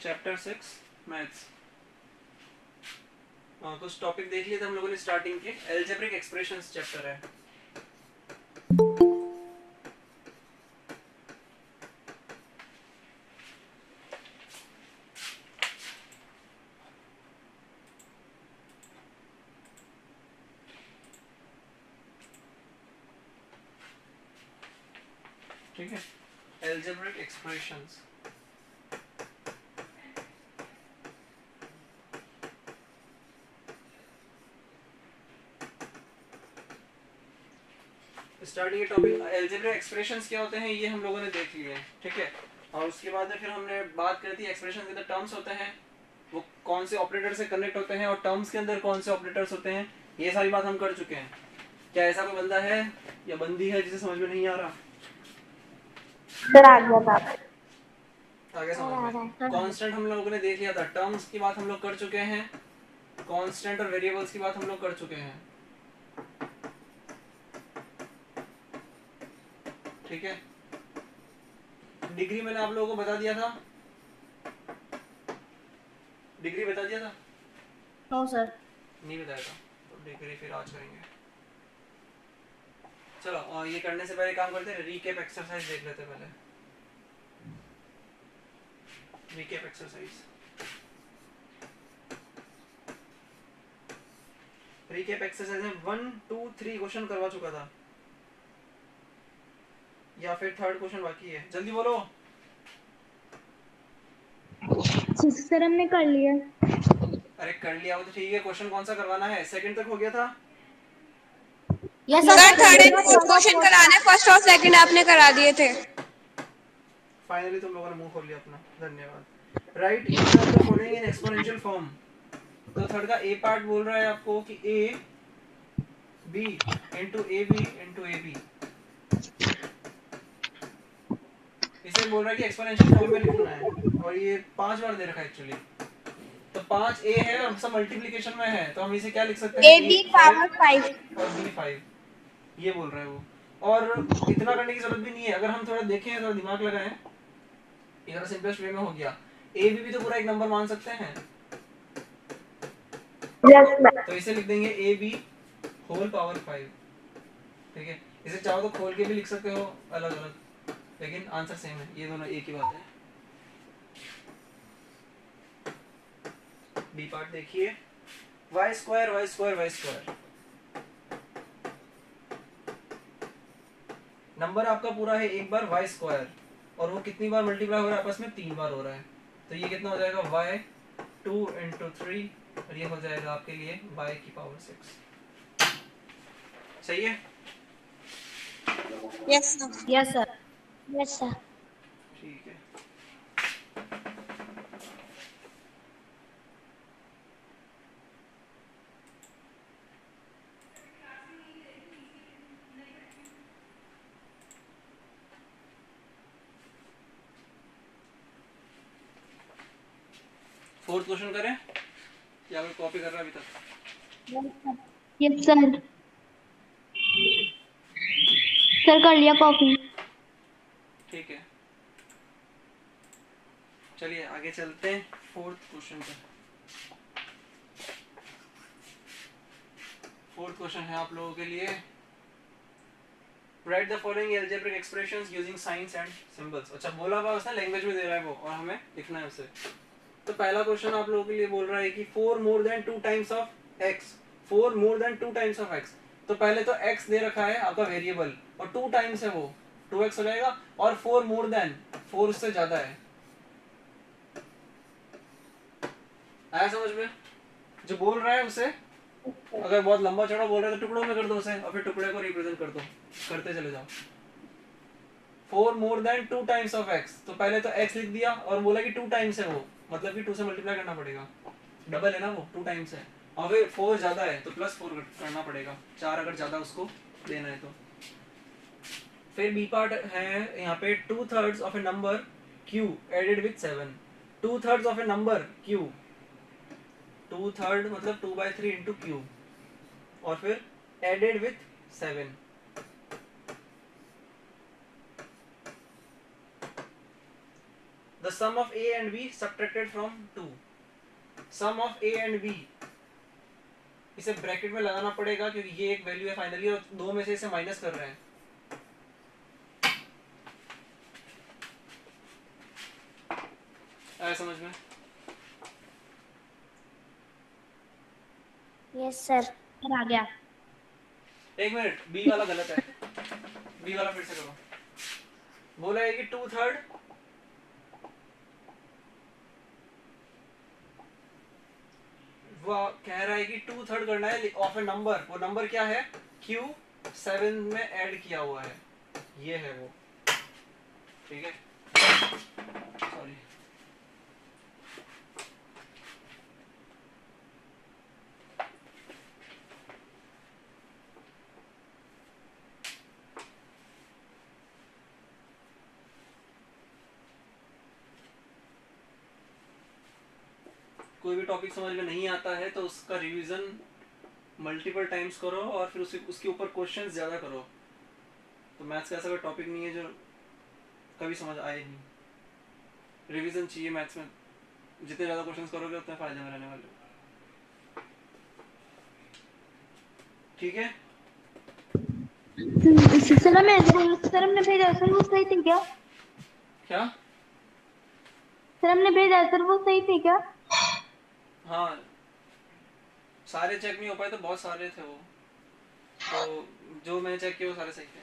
Chapter 6 maths. कुछ topic देख लिए थे हम लोगों ने स्टार्टिंग के। एल्जेब्रिक एक्सप्रेशंस चैप्टर है। ठीक है, एल्जेब्रिक एक्सप्रेशंस। स्टार्टिंग के टॉपिक एल्जेब्रिक एक्सप्रेशंस क्या होते हैं ये हम लोगों ने देख लिए हैं। ठीक है, और उसके बाद फिर हमने बात करी थी एक्सप्रेशन के अंदर टर्म्स होते हैं, वो कौन से ऑपरेटर से कनेक्ट होते हैं और टर्म्स के अंदर कौन से ऑपरेटर्स होते हैं, ये सारी बात हम कर चुके हैं। क्या ऐसा कोई बंदा है या बंदी है जिसे समझ में नहीं आ रहा? सर आ गया था। आगे समझ में। कांस्टेंट हम लोगों ने देख लिया था, टर्म्स की बात हम लोग कर चुके हैं, कांस्टेंट और वेरिएबल्स की बात हम लोग कर चुके हैं। ठीक है, डिग्री मैंने आप लोगों को बता दिया था, डिग्री बता दिया था? नो सर, नहीं बताया था, तो डिग्री फिर आज करेंगे। चलो, और ये करने से पहले काम करते हैं, रीकैप एक्सरसाइज देख लेते हैं पहले। रीकैप एक्सरसाइज, रीकैप एक्सरसाइज में 1 2 3 क्वेश्चन करवा चुका था, या फिर थर्ड क्वेश्चन बाकी है? जल्दी बोलो। सर हमने कर लिया। अरे कर लिया हो तो ठीक है, क्वेश्चन कौन सा करवाना है? सेकंड तक हो गया था? Sir third and fourth question कराने, फर्स्ट और सेकंड आपने करा दिए थे। फाइनली तुम लोगों ने मुंह खोल लिया अपना, धन्यवाद। Write each of the following in exponential form. तो थर्ड का ए पार्ट बोल रहा है आपको कि A B into A B into A B, इसे बोल रहा है कि एक्सपोनेंशियल फॉर्म में लिखना है, और ये 5 बार दे रखा है एक्चुअली। तो 5 ए है और सब मल्टीप्लिकेशन में है, तो हम इसे क्या लिख सकते हैं? ए बी पावर 5 और बी 5, ये बोल रहा है वो। और इतना करने की जरूरत भी नहीं है, अगर हम थोड़ा देखें, थोड़ा दिमाग लगाएं, इधर सिंपलेस्ट वे में हो गया। ए बी भी तो पूरा एक नंबर मान सकते हैं, तो इसे लिख देंगे ए बी होल पावर 5। ठीक है, इसे चाहो तो खोल के भी लिख सकते हो अलग अलग, लेकिन आंसर सेम है, ये दोनों एक ही बात है। बी पार्ट देखिए, y square y square y square, number आपका पूरा है एक बार वाई स्क्वायर, और वो कितनी बार मल्टीप्लाई हो रहा है आपस में? 3 बार हो रहा है, तो ये कितना हो जाएगा? वाई 2 इंटू 3, और ये हो जाएगा आपके लिए वाई की पावर 6। सही है? Yes sir. Yes sir. Yes sir. ठीक है, फोर्थ क्वेश्चन करें या फिर कॉपी कर रहा है अभी तक? यस सर, सर कर लिया कॉपी। ठीक है, चलिए आगे चलते हैं फोर्थ क्वेश्चन पर। फोर्थ क्वेश्चन है आप लोगों के लिए, right the following algebraic expressions using science and symbols. अच्छा, बोला हुआ उसने, लैंग्वेज में दे रहा है वो, और हमें लिखना है उसे। तो पहला क्वेश्चन आप लोगों के लिए बोल रहा है कि 4 more than 2 times of x, 4 more than 2 times of x। तो पहले तो x दे रखा है आपका वेरिएबल, और 2 टाइम्स है वो 2x हो जाएगा, और 4 मोर देन 4 उससे ज्यादा है। आया समझ में? जो बोल रहा है उसे, अगर बहुत लंबा चौड़ा बोल रहा है तो टुकड़ों में कर दो उसे, और फिर टुकड़े को रिप्रेजेंट कर दो, करते चले जाओ। 4 more than 2 times of x, तो पहले तो x लिख दिया और बोला कि 2 टाइम्स है वो, मतलब कि 2 से मल्टीप्लाई करना पड़ेगा, डबल है ना वो, 2 टाइम्स है, और फिर 4 ज्यादा है तो प्लस 4 करना पड़ेगा, 4 अगर ज्यादा उसको देना है तो। फिर बी पार्ट है यहाँ पे 2/3 of a number q added with 7, 2/3 of a number q, 2/3 मतलब 2/3 इंटू क्यू, और फिर added with 7। The the sum of a and b subtracted from 2. Sum of a and b, इसे ब्रैकेट में लगाना पड़ेगा क्योंकि ये एक वैल्यू है फाइनली और दो में से इसे माइनस कर रहे हैं. आया समझ में? यस सर आ गया. एक मिनट, बी वाला गलत है. बी वाला फिर से करो. बोला है कि 2/3 वो कह रहा है कि 2/3 करना है ऑफ ए नंबर. वो नंबर क्या है? Q 7 में ऐड किया हुआ है. ये है वो. ठीक है, सॉरी. कोई भी टॉपिक समझ में नहीं आता है तो उसका रिवीजन मल्टीपल टाइम्स करो और फिर उसके ऊपर क्वेश्चंस ज़्यादा करो. तो मैथ्स का ऐसा कोई टॉपिक नहीं है जो कभी समझ आए नहीं. रिवीजन चाहिए मैथ्स में. जितने ज़्यादा क्वेश्चंस करोगे उतने फायदे में रहने वाले हो. ठीक है. सर हमने भेजा सर वो सही थी क्या? क्या? सर हमने भेजा सर वो सही थी क्या? हाँ, सारे चेक नहीं हो पाए तो बहुत सारे थे वो. तो जो मैंने चेक किए वो सारे सही थे.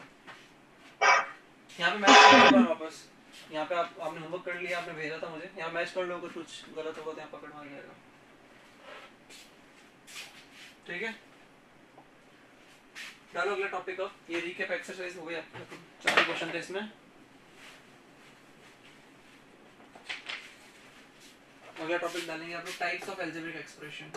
यहाँ पे मैच कर लो वापस. यहाँ पे आपने होमवर्क कर लिया, आपने भेजा था मुझे. यहाँ मैच कर लो, अगर कुछ गलत होगा तो यहाँ पकड़ मार जाएगा. ठीक है, डालो अगला टॉपिक. अब ये रीकैप एक्सरसाइज हो गया. 4 क्वेश्चन थे इसमें. अगला टॉपिक डालेंगे आप लोग टाइप्स ऑफ अलजेब्रिक एक्सप्रेशन.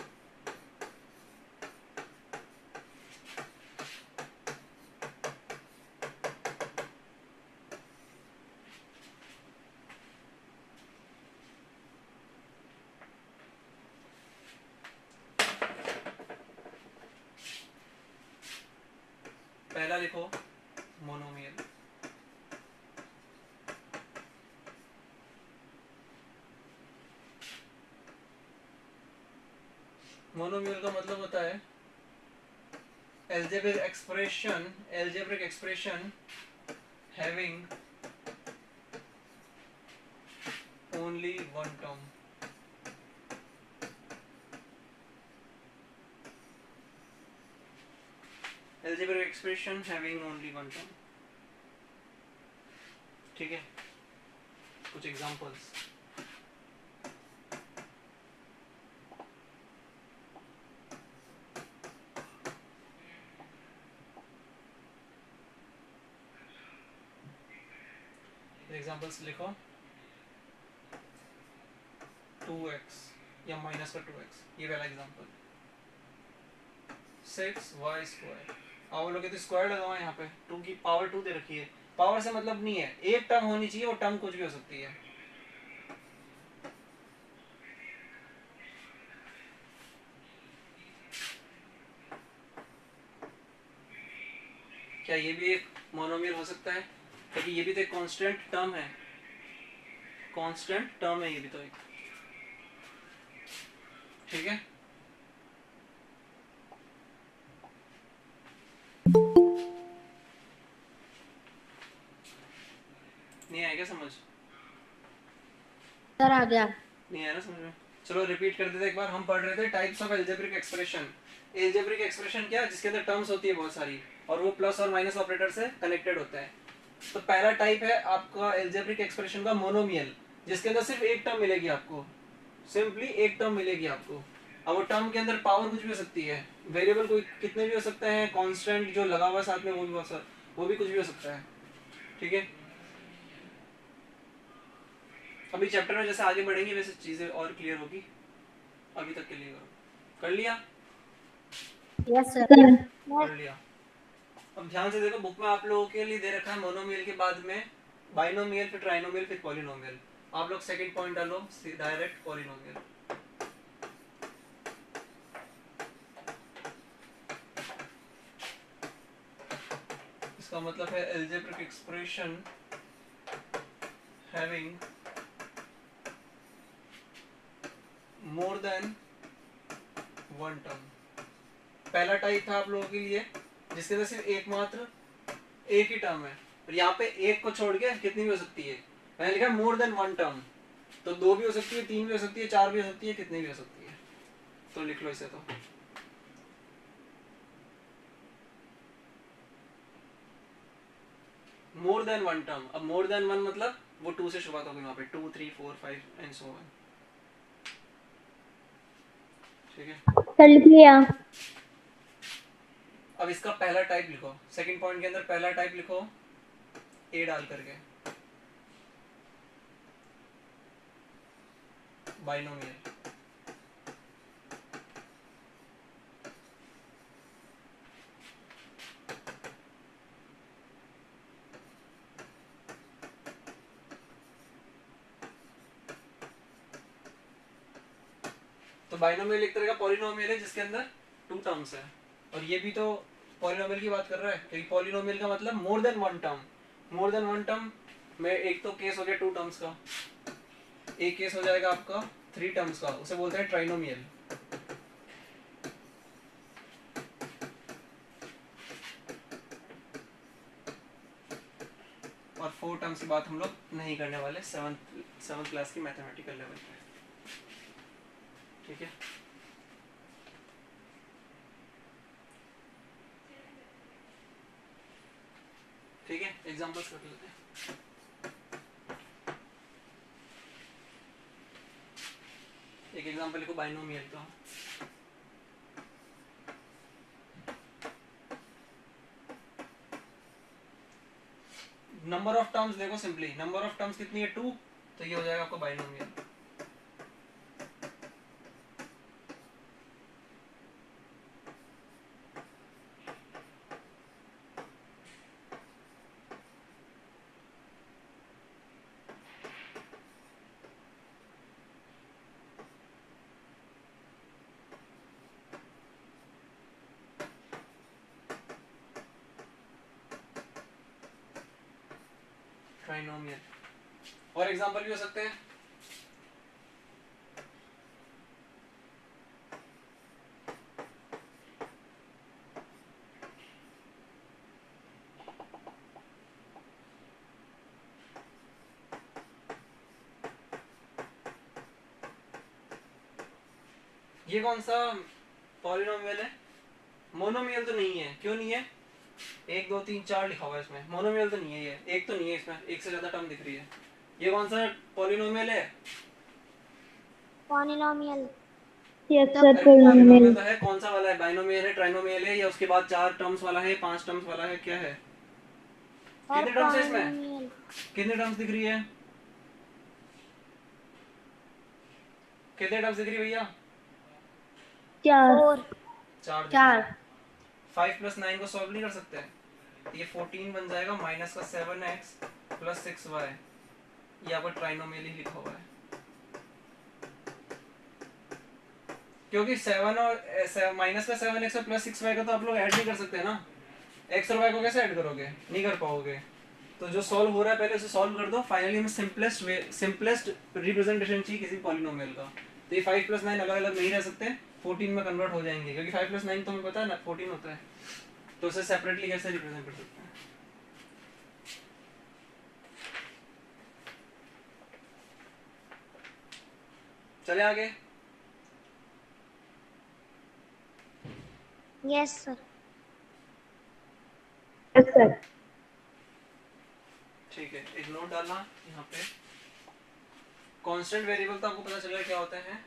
पहला लिखो मोनोमियल. मोनोमियल का मतलब होता है algebraic expression having only one term. algebraic expression having only one term. ठीक है, कुछ एग्जांपल्स. एग्जांपल्स लिखो. 2x या माइनस का 2x, ये पहला एग्जांपल. 6y². आप लोग तो स्क्वायर लगाओ यहाँ पे. 2 की पावर 2 दे रखी है. पावर से मतलब नहीं है, एक टर्म होनी चाहिए. वो टर्म कुछ भी हो सकती है. क्या ये भी एक मोनोमियल हो सकता है? क्योंकि ये भी तो एक कांस्टेंट टर्म है. कांस्टेंट टर्म है ये भी तो एक. ठीक है, नहीं आया क्या समझ? सर आ गया. नहीं आया ना समझ में? चलो रिपीट कर देते एक बार. हम पढ़ रहे थे types of algebraic expression. Algebraic expression क्या है? जिसके अंदर टर्म्स होती है बहुत सारी और वो प्लस और माइनस ऑपरेटर से कनेक्टेड होता है. तो पहला टाइप है आपका अलजेब्रिक एक्सप्रेशन का मोनोमियल, जिसके अंदर सिर्फ एक टर्म मिलेगी आपको. सिंपली एक टर्म मिलेगी आपको. अब वो टर्म के अंदर पावर कुछ भी हो सकती है. वेरिएबल कोई कितने भी हो सकते हैं. कांस्टेंट जो लगा हुआ साथ में वो भी कुछ भी हो सकता है. ठीक है, अभी चैप्टर में जैसे आगे बढ़ेंगे वैसे चीजें और क्लियर होगी. अभी तक के लिए करो. कर लिया? Yes sir. कर लिया. अब ध्यान से देखो, बुक में आप लोगों के लिए दे रखा है मोनोमियल के बाद में बाइनोमियल, फिर ट्राइनोमियल, फिर पॉलिनोमियल. आप लोग सेकंड पॉइंट डालो, डायरेक्ट पॉलिनोमियल. इसका मतलब है algebraic expression having more than one term. पहला टाइप था आप लोगों के लिए जिसके अंदर सिर्फ एकमात्र एक ही टर्म है, और यहाँ पे एक को छोड़ के कितनी भी हो सकती है। मैंने लिखा मोर देन वन टर्म, तो 2 भी हो सकती है, 3 भी हो सकती है, 4 भी हो सकती है, कितनी भी हो सकती है। तो लिख लो इसे। तो मोर देन वन टर्म, अब मोर देन वन मतलब वो 2 से शुरुआत होगी वहां पे, 2 3 4 5 एंड सो ऑन। ठीक है, सर लिख लिया। अब इसका पहला टाइप लिखो, सेकंड पॉइंट के अंदर पहला टाइप लिखो ए डाल करके, बाइनोमियल। तो बाइनोमियल एक तरह का पॉलिनोमियल है जिसके अंदर 2 टर्म्स है, और ये भी तो पॉलिनोमियल की बात कर रहा है, क्योंकि पॉलिनोमियल का मतलब more than one term. More than one term में एक तो केस हो गया 2 टर्म्स का, एक केस हो जाएगा आपका 3 टर्म्स का, उसे बोलते हैं ट्राइनोमियल। और 4 टर्म्स की बात हम लोग नहीं करने वाले 7th क्लास की मैथमेटिकल लेवल पे। ठीक है, ठीक है, एग्जांपल्स कर लेते हैं। एक एग्जांपल लिखो बाइनोमियल का। नंबर ऑफ टर्म्स देखो, सिंपली नंबर ऑफ टर्म्स कितनी है 2, तो ये हो जाएगा आपको बाइनोमियल। ट्राइनोमियल। और एग्जांपल भी हो सकते हैं, ये कौन सा पॉलिनोमियल है? मोनोमियल तो नहीं है, क्यों नहीं है? 1 2 3 4 लिखा हुआ है इसमें, मोनोमियल तो नहीं है, ये एक तो नहीं है, इसमें एक से ज्यादा टर्म दिख रही है। ये कौन सा पॉलिनोमियल है? पॉलिनोमियल। यस अरे सर, पॉलिनोमियल पॉलिनोमियल। तो है, कौन सा वाला है? बाइनोमियल है, ट्राइनोमियल है, या उसके बाद 4 टर्म्स वाला है, 5 टर्म्स वाला है, क्या है? सर कितने टर्म्स है इसमें? पॉलिनोमियल। कितने टर्म्स दिख रही है? कितने टर्म्स दिख रही है भैया? 4। 4 दिख रही है। 5 + 9 को सॉल्व नहीं कर सकते? ये 14 बन जाएगा माइनस का 7x + 6y। ये आपका ट्राइनोमियल ही लिखा हुआ है, क्योंकि 7 और माइनस का 7x और +6y का तो आप लोग ऐड नहीं कर सकते ना। x और y को कैसे ऐड करोगे? नहीं कर पाओगे। तो जो सॉल्व हो रहा है पहले उसे सॉल्व कर दो, फाइनली हमें सिंपलेस्ट रिप्रेजेंटेशन चाहिए किसी पॉलिनोमियल का। तो ये 5 + 9 अलग अलग नहीं रह सकते, 14 में कन्वर्ट हो जाएंगे, क्योंकि 5 + 9 तो हमें पता है ना 14 होता है। तो उसे सेपरेटली कैसे रिप्रेजेंट कर सकते हैं? चले आगे। Yes sir. ठीक है, एक नोट डालना यहाँ पे। कांस्टेंट वेरिएबल तो आपको पता चला क्या होता है,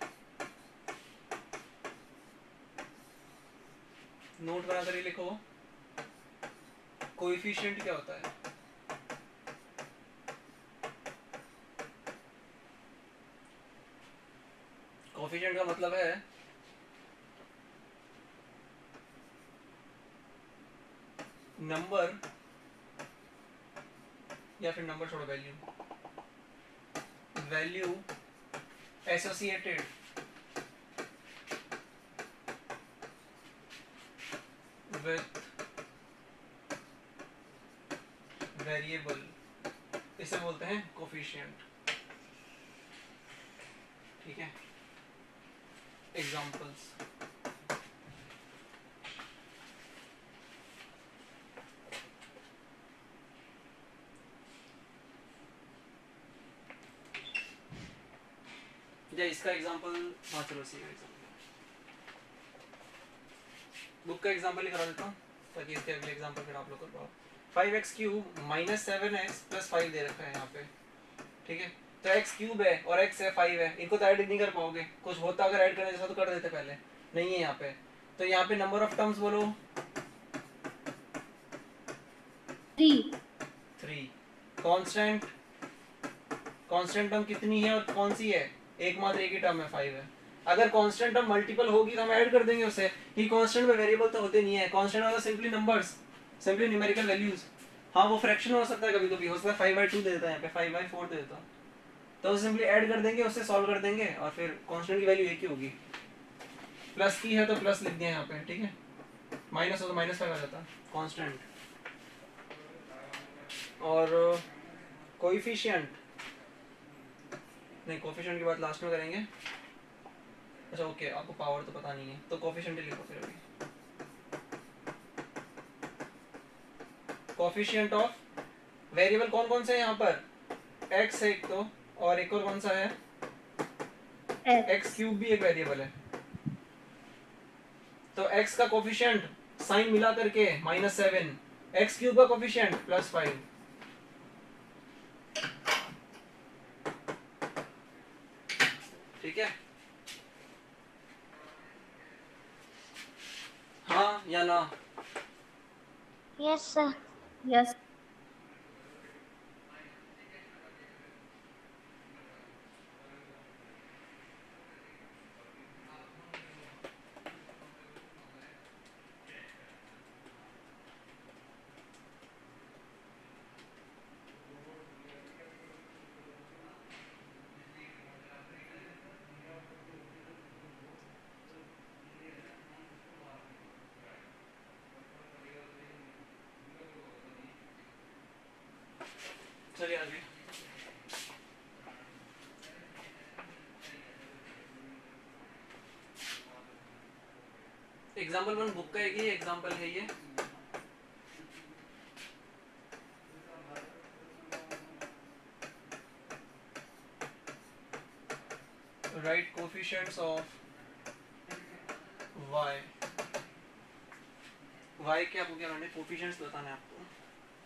नोट बनाकर ही लिखो। कोएफिशिएंट क्या होता है? कोएफिशिएंट का मतलब है नंबर, या फिर नंबर छोड़ो, वैल्यू एसोसिएटेड विथ वेरिएबल, इसे बोलते हैं कोएफिशिएंट। ठीक है, एग्जांपल्स। या इसका एग्जांपल, हाँ चलो सी एग्जांपल, बुक का एग्जांपल ही करा देता हूँ ताकि इसके अगले एग्जांपल फिर आप लोग कर पाओ। 5x cube minus 7x plus 5 दे रखा है यहाँ पे, ठीक है। तो x क्यूब है और x है 5 है, इनको तो ऐड नहीं कर पाओगे, कुछ होता अगर ऐड करने जैसा तो कर देते पहले, नहीं है यहाँ पे। तो यहाँ पे नंबर ऑफ टर्म्स बोलो 3। कांस्टेंट, कांस्टेंट टर्म कितनी है और कौन सी है, एकमात्र एक ही टर्म है 5 है। अगर कांस्टेंट टर्म मल्टीपल होगी तो हम ऐड कर देंगे उसे, कि कांस्टेंट में वेरिएबल तो होते नहीं है, कांस्टेंट मतलब simply numbers, simply numerical values. हाँ वो फ्रैक्शन हो सकता है, कभी कभी हो सकता है 5/2 दे देता है यहाँ पे, 5/4 दे देता, तो उसे सिंपली ऐड कर देंगे, उससे सॉल्व कर देंगे और फिर कांस्टेंट की वैल्यू एक ही होगी। प्लस की है तो प्लस लिख दिया यहाँ पे, ठीक है। माइनस हो तो माइनस लगा जाता कांस्टेंट। और कोएफिशिएंट, नहीं कोएफिशिएंट की बात लास्ट में करेंगे। अच्छा ओके, आपको पावर तो पता नहीं है तो कोएफिशिएंट ही लिखो फिर अभी। कोएफिशिएंट ऑफ वेरिएबल कौन कौन से हैं यहाँ पर, x है एक तो, और एक और कौन सा है, x क्यूब भी एक वेरिएबल है। तो x का कोएफिशिएंट साइन मिला करके -7, x क्यूब का कोएफिशिएंट +5। ठीक है, हाँ या ना? Yes sir. यस। चलिए आगे। एग्जाम्पल 1 बुक का एक ही एग्जाम्पल है ये। Right coefficients of y। y क्या हो गया, मैंने कोएफिशिएंट्स बताना है आपको।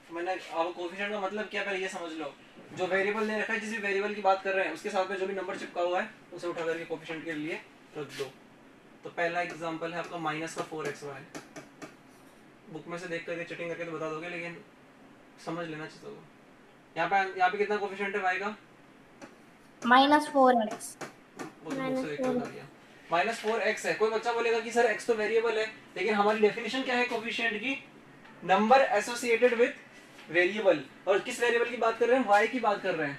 मैंने अब कोएफिशिएंट का मतलब क्या, पहले ये समझ लो। जो वेरिएबल दे रखा है, जिस भी वेरिएबल की बात कर रहे हैं उसके साथ में जो भी नंबर चिपका हुआ है उसे उठा करके कोएफिशिएंट के लिए रख दो। तो पहला एग्जांपल है आपका -4xy। बुक में से देख करके चीटिंग करके तो बता दोगे, लेकिन समझ लेना चाहिए। तो यहाँ पे कितना कोएफिशिएंट है y का, -4x। वो तो बुक से देख के बता दिया। -4x है। कोई बच्चा बोलेगा कि सर x तो वेरिएबल है, लेकिन हमारी डेफिनेशन क्या है कोएफिशिएंट की, नंबर एसोसिएटेड विद वेरिएबल। और किस वेरिएबल की बात कर रहे हैं, y की बात कर रहे हैं।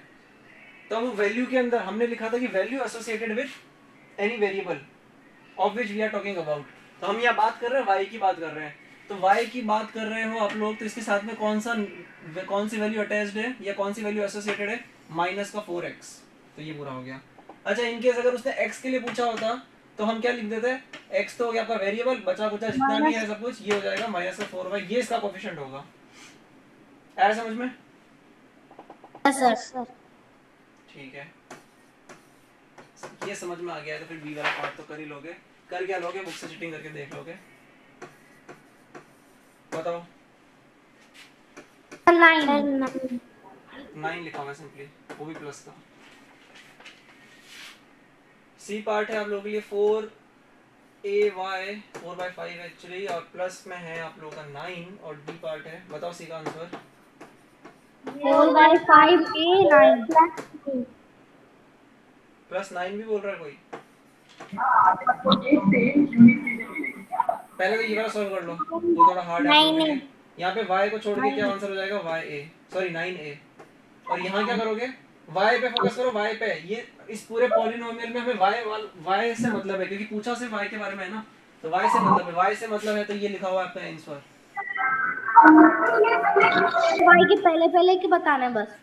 तो हम वैल्यू के अंदर हमने लिखा था कि value associated with any variable of which we are talking about. तो हम यहाँ बात कर रहे हैं y की बात कर रहे हैं। तो y की बात कर रहे हो आप लोग, तो इसके साथ में कौन सी वैल्यू अटैच्ड है या कौन सी वैल्यू एसोसिएटेड है, -4x। तो ये पूरा हो गया। अच्छा, इनकेस अगर उसने x के लिए पूछा होता तो हम क्या लिख देते, x तो हो गया आपका वेरिएबल, बचा कुचा जितना भी है सब कुछ ये हो जाएगा -4y, ये इसका कोएफिशिएंट होगा। आया समझ में? Yes sir. ठीक है, ये समझ में आ गया है तो फिर बी वाला पार्ट तो कर ही लोगे। कर क्या लोगे, बुक से चीटिंग करके देख लोगे। बताओ। 9 लिखा हुआ है सिंपली, वो भी प्लस का। सी पार्ट है आप लोगों के लिए 4ay 4/5 एक्चुअली, और प्लस में है आप लोगों का 9, और डी पार्ट है। बताओ सी का आंसर। 4/5a 9। +9 भी बोल रहा है कोई? पहले तो ये वाला सॉल्व कर लो, वो थोड़ा हार्ड है आप लोगों के लिए। यहाँ पे y को छोड़ के क्या आंसर हो जाएगा, सॉरी 9a। और यहाँ क्या करोगे, y पे फोकस करो, y पे। ये इस पूरे पॉलिनोमियल में हमें y से मतलब है, क्योंकि पूछा सिर्फ y के बारे में है ना, तो y से मतलब है, y से मतलब है, तो ये लिखा हुआ है आपका आंसर। y के पहले के बताना है बस।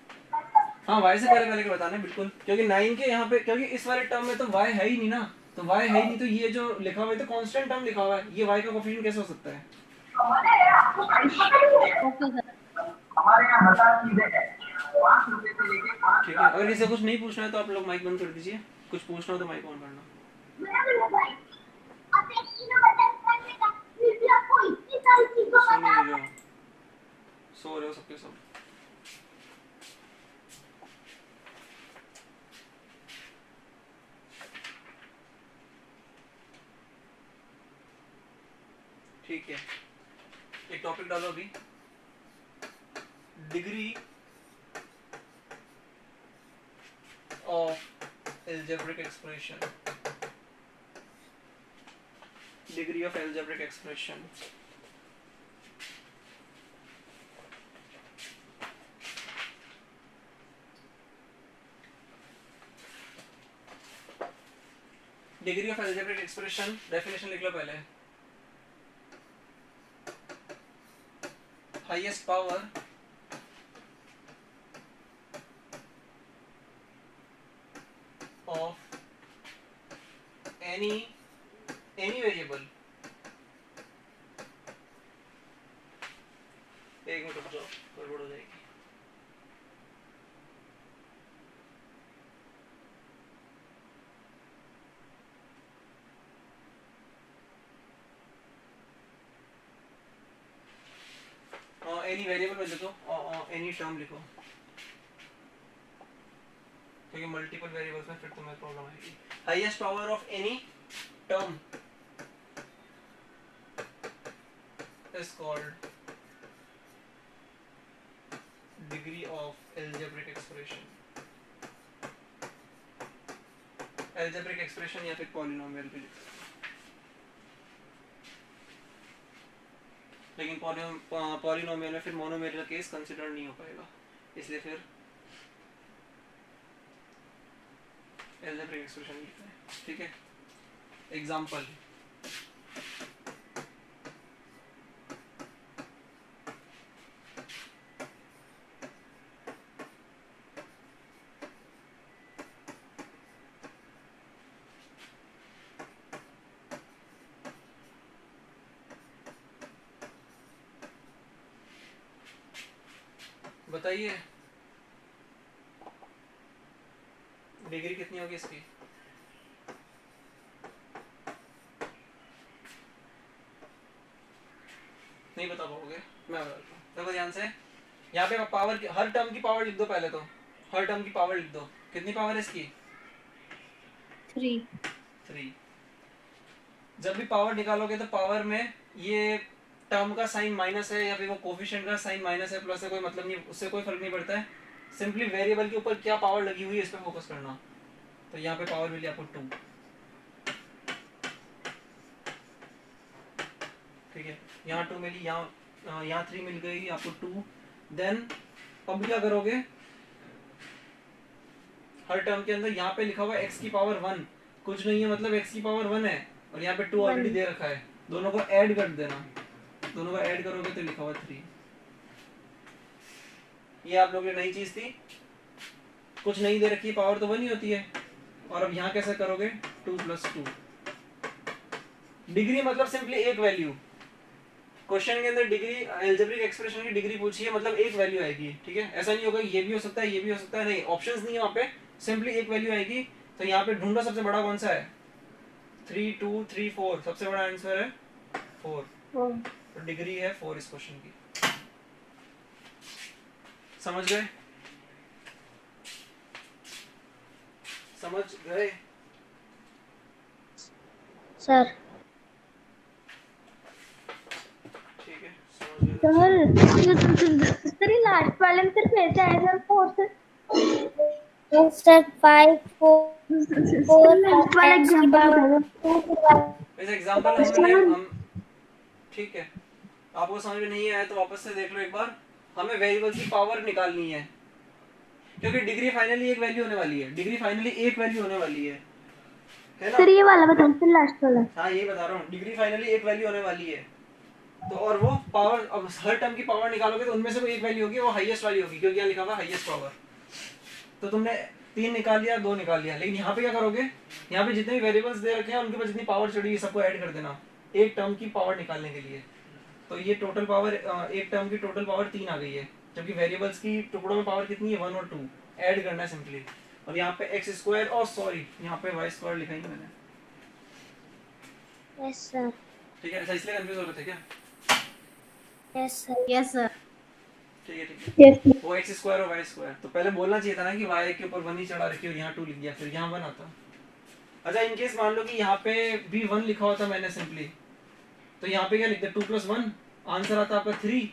हाँ, y से पहले के बताना है बिल्कुल, क्योंकि 9 के यहाँ पे, क्योंकि इस वाले टर्म में तो y है ही नहीं ना, तो y है ही नहीं, तो ये जो लिखा हुआ है तो कांस्टेंट टर्म लिखा हुआ है, ये y का कोएफिशिएंट कैसे हो सकता है? Okay sir. ठीक है, अगर किसी को कुछ नहीं पूछना है तो आप लोग माइक बंद कर दीजिए, कुछ पूछना हो तो माइक ऑन करना। सुन नहीं रहे हो, सो रहे हो सबके सब। ठीक है, एक टॉपिक डालो अभी, degree of algebraic expression, degree of algebraic expression. Degree of algebraic expression definition लिख लो पहले। Highest power of any variable, एक मिनट रुक जाओ, गड़बड़ हो जाएगी। एनी वेरिएबल में लिखो, एनी टर्म लिखो, क्योंकि मल्टीपल वेरिएबल्स में फिर तुम्हें प्रॉब्लम आएगी। Highest power of any term is called degree of algebraic expression. Algebraic expression या फिर पॉलिनोमियल भी लिख सकते हो, लेकिन पॉलिनोमियल में फिर मोनोमियल का केस कंसिडर नहीं हो पाएगा, इसलिए फिर एल्जेब्रिक एक्सप्रेशन लिखते हैं। ठीक है, एग्जांपल, बताइए डिग्री कितनी होगी इसकी? नहीं बता पाओगे, मैं बताता हूँ, देखो ध्यान से। यहाँ पे पावर की, हर टर्म की पावर लिख दो पहले, तो हर टर्म की पावर लिख दो। कितनी पावर है इसकी? 3। जब भी पावर निकालोगे तो पावर में ये टर्म का साइन माइनस है या फिर वो कोफिशिएंट का साइन माइनस है प्लस है, कोई मतलब नहीं, उससे कोई फर्क नहीं पड़ता है। सिंपली वेरिएबल के ऊपर क्या पावर लगी हुई है इस पर फोकस करना। तो यहाँ पे पावर मिली आपको 2, ठीक है, यहाँ 2 मिली, यहाँ 3 मिल गई आपको 2। देन अब क्या करोगे, हर टर्म के अंदर यहाँ पे लिखा हुआ x की पावर 1 कुछ नहीं है, मतलब x की पावर 1 है, और यहाँ पे 2 ऑलरेडी दे रखा है, दोनों को ऐड कर देना, दोनों को ऐड करोगे तो लिखा हुआ 3। ये आप लोगों ने नई चीज थी, कुछ नहीं दे रखी, पावर तो 1 ही होती है। और अब यहाँ कैसे करोगे, 2 + 2। डिग्री मतलब सिंपली एक वैल्यू, क्वेश्चन के अंदर डिग्री, एल्जेब्रिक एक्सप्रेशन की डिग्री पूछी है मतलब एक वैल्यू आएगी, ठीक है। ऐसा नहीं होगा ये भी हो सकता है, ये भी हो सकता है, नहीं, ऑप्शंस नहीं है वहाँ पे, सिंपली एक वैल्यू आएगी। तो यहाँ पे ढूंढो सबसे बड़ा कौन सा है, 3 2 3 4, सबसे बड़ा आंसर है 4, तो डिग्री है 4 इस क्वेश्चन की। समझ गए, समझ गए सर। ठीक है, समझ गए। सर ये लास्ट वाले में सिर्फ ऐसे आए सर, 4 से सर 5 4 लास्ट वाला एग्जांपल बता दो। इस एग्जांपल हम ठीक है, आपको समझ में नहीं आया तो वापस से देख लो एक बार। हमें वेरिएबल की पावर निकालनी है, क्योंकि डिग्री फाइनली एक वैल्यू होने वाली है, डिग्री फाइनली एक वैल्यू होने वाली है ना। सर ये वाला बताओ, सर लास्ट वाला। हाँ यही बता रहा हूँ, डिग्री फाइनली एक वैल्यू होने वाली है। तो और वो पावर, अब हर टर्म की पावर निकालोगे तो उनमें से कोई एक वैल्यू होगी, वो हाईएस्ट वाली होगी, क्योंकि यहाँ लिखा हुआ हाईएस्ट पावर। तो तुमने 3 निकाल लिया, 2 निकाल लिया। लेकिन यहाँ पे क्या करोगे, यहाँ पे जितने भी वेरिएबल्स दे रखे हैं उनके पास जितनी पावर चढ़ी है सबको ऐड कर देना एक टर्म की पावर निकालने के लिए। तो ये टोटल पावर, एक टर्म की टोटल पावर 3 आ गई है, जबकि वेरिएबल्स की टुकड़ों में पावर कितनी है, 1 और 2। ऐड करना है सिंपली। और यहाँ पे एक्स स्क्वायर, और सॉरी यहाँ पे वाई स्क्वायर लिखा ही नहीं मैंने। Yes sir. ठीक है, अच्छा इसलिए कंफ्यूज हो रहे थे क्या? Yes sir. Yes sir. ठीक है ठीक है। Yes sir. वो एक्स स्क्वायर और वाई स्क्वायर, तो पहले बोलना चाहिए था ना कि वाई के ऊपर 1 ही चढ़ा रखी और यहाँ 2 लिख दिया, फिर यहाँ 1 आता। अच्छा इनकेस मान लो कि यहाँ पे भी 1 लिखा होता मैंने सिंपली, तो यहाँ पे क्या लिखते, 2 + 1, आंसर आता आपका 3।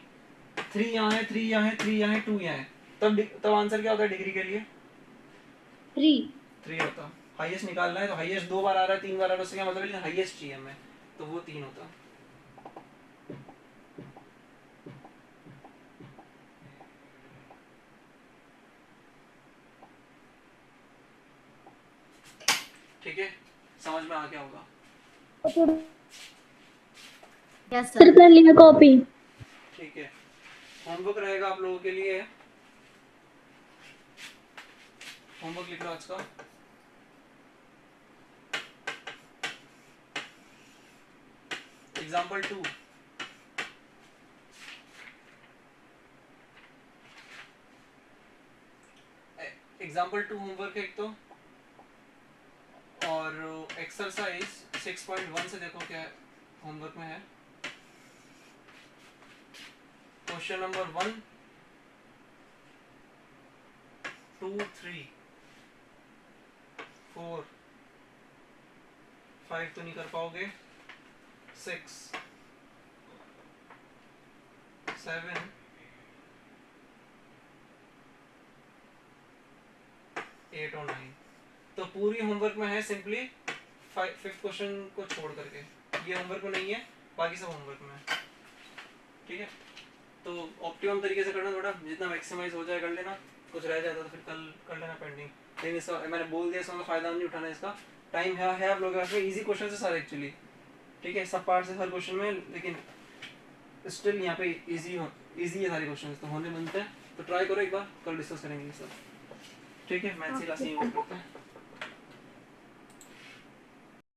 3 यहाँ है, 3 यहाँ है, 3 यहाँ है, 2 यहाँ है, तब आंसर क्या होता है डिग्री के लिए? 3 होता। हाईएस्ट निकालना है तो हाईएस्ट 2 बार आ रहा है, 3 बार आ रहा है, उससे क्या मतलब है, हाईएस्ट चाहिए हमें, तो वो 3 होता। ठीक है, समझ में आ गया होगा? यस सर कर लिया कॉपी। ठीक है, होमवर्क रहेगा आप लोगों के लिए। होमवर्क लिख लो आज का। एग्जाम्पल 2, एग्जाम्पल 2 होमवर्क है एक तो, और एक्सरसाइज 6.1 से देखो क्या होमवर्क में है। क्वेश्चन नंबर 1, 2, 3, 4, 5 तो नहीं कर पाओगे, 6, 7, 8 और 9। तो पूरी होमवर्क में है सिंपली 5th क्वेश्चन को छोड़ करके, ये होमवर्क में नहीं है, बाकी सब होमवर्क में है। ठीक है, तो ऑप्टिमम तरीके से करना, थोड़ा जितना मैक्सिमाइज हो जाए कर लेना, कुछ रह जाता तो फिर कल कर लेना पेंडिंग। लेकिन इसका मैंने बोल दिया, इसका फायदा नहीं उठाना, इसका टाइम है आप लोगों के पास में। ईजी क्वेश्चन है सारे एक्चुअली, ठीक है, सब पार्ट से हर क्वेश्चन में, लेकिन स्टिल यहाँ पे इजी है सारे क्वेश्चन, तो होने बनते हैं। तो ट्राई करो एक बार, कल डिस्कस करेंगे ये सब। ठीक है, मैथ्स की क्लास यहीं करते हैं।